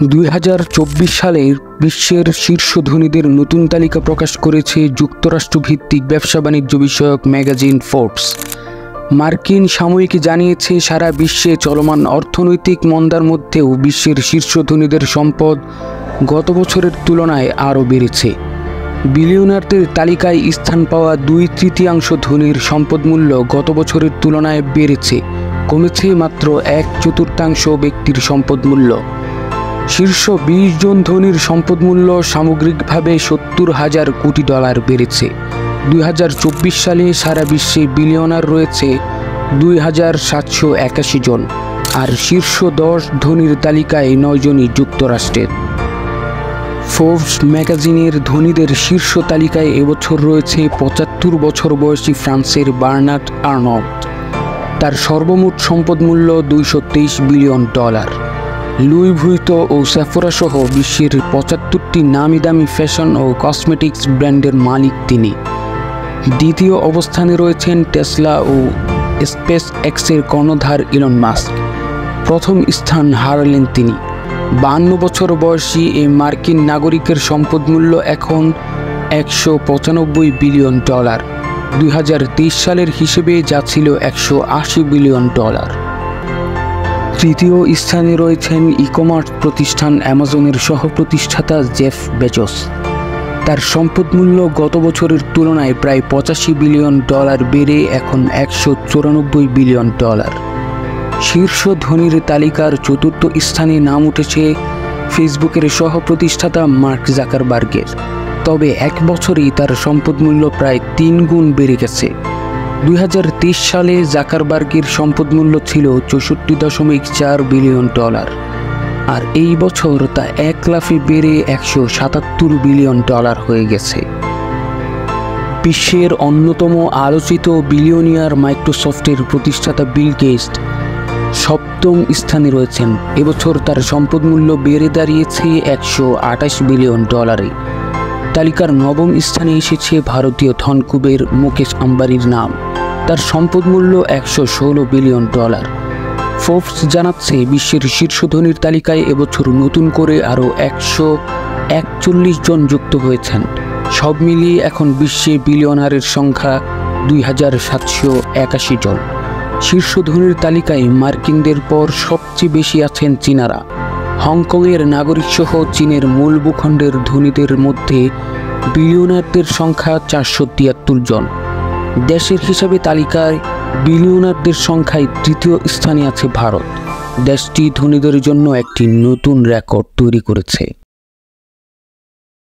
2024 সালের বিশ্বের শীর্ষ ধনীদের নতুন তালিকা প্রকাশ করেছে যুক্তরাষ্ট্রভিত্তিক ব্যবসা বাণিজ্য বিষয়ক ম্যাগাজিন ফোর্বস। মার্কিন সাময়িকী জানিয়েছে, সারা বিশ্বে চলমান অর্থনৈতিক মন্দার মধ্যেও বিশ্বের শীর্ষ ধনীদের সম্পদ গত বছরের তুলনায় আরও বেড়েছে। বিলিয়নারদের তালিকায় স্থান পাওয়া 2/3 ধনীর সম্পদমূল্য গত বছরের তুলনায় বেড়েছে, কমেছে মাত্র 1/4 ব্যক্তির সম্পদমূল্য। শীর্ষ 20 জন ধনীর সম্পদমূল্য সামগ্রিকভাবে $70,000 কোটি বেড়েছে। 2024 সালে সারা বিশ্বে বিলিয়নার রয়েছে 2781 জন, আর শীর্ষ 10 ধনীর তালিকায় 9 জনই যুক্তরাষ্ট্রের। ফোর্বস ম্যাগাজিনের ধনীদের শীর্ষ তালিকায় এবছর রয়েছে 75 বছর বয়সী ফ্রান্সের বার্নার্ড আর্নল্ট। তার সর্বমোট সম্পদমূল্য $223 বিলিয়ন। লুই ভুইতো ও সেফোরা সহ বিশ্বের 75টি নামি দামি ফ্যাশন ও কসমেটিক্স ব্র্যান্ডের মালিক তিনি। দ্বিতীয় অবস্থানে রয়েছেন টেসলা ও স্পেস এক্সের কর্ণধার ইলন মাস্ক। প্রথম স্থান হারালেন তিনি। 52 বছর বয়সী এই মার্কিন নাগরিকের সম্পদমূল্য এখন $195 বিলিয়ন। 2023 সালের হিসেবে যা ছিল $180 বিলিয়ন। তৃতীয় স্থানে রয়েছেন ই-কমার্স প্রতিষ্ঠান অ্যামাজনের সহ-প্রতিষ্ঠাতা জেফ বেজোস। তার সম্পদমূল্য গত বছরের তুলনায় প্রায় $85 বিলিয়ন বেড়ে এখন $194 বিলিয়ন। শীর্ষ ধনীর তালিকার চতুর্থ স্থানে নাম উঠেছে ফেসবুকের সহ-প্রতিষ্ঠাতা মার্ক জাকারবার্গের। তবে এক বছরেই তার সম্পদমূল্য প্রায় 3 গুণ বেড়ে গেছে। 2023 সালে জাকারবার্গের সম্পদমূল্য ছিল $64.4 বিলিয়ন, আর এই বছর তা 1 লাফে বেড়ে $177 বিলিয়ন হয়ে গেছে। বিশ্বের অন্যতম আলোচিত বিলিয়নিয়ার মাইক্রোসফটের প্রতিষ্ঠাতা বিল গেটস সপ্তম স্থানে রয়েছেন। এবছর তার সম্পদমূল্য বেড়ে দাঁড়িয়েছে $128 বিলিয়ন। তালিকার নবম স্থানে এসেছে ভারতীয় ধনকুবের মুকেশ আম্বানির নাম। তার সম্পদমূল্য $116 বিলিয়ন। ফোর্বস জানাচ্ছে, বিশ্বের শীর্ষ ধনীর তালিকায় এবছর নতুন করে আরও 141 জন যুক্ত হয়েছেন। সব মিলিয়ে এখন বিশ্বে বিলিয়নারের সংখ্যা 2781 জন। শীর্ষ ধনীর তালিকায় মার্কিনদের পর সবচেয়ে বেশি আছেন চীনারা। হংকংয়ের নাগরিকসহ চীনের মূল ভূখণ্ডের ধনীদের মধ্যে বিলিয়নারদের সংখ্যা 473 জন। দেশের হিসাবে তালিকায় বিলিয়নারদের সংখ্যায় তৃতীয় স্থানে আছে ভারত। দেশটি ধনীদের জন্য একটি নতুন রেকর্ড তৈরি করেছে।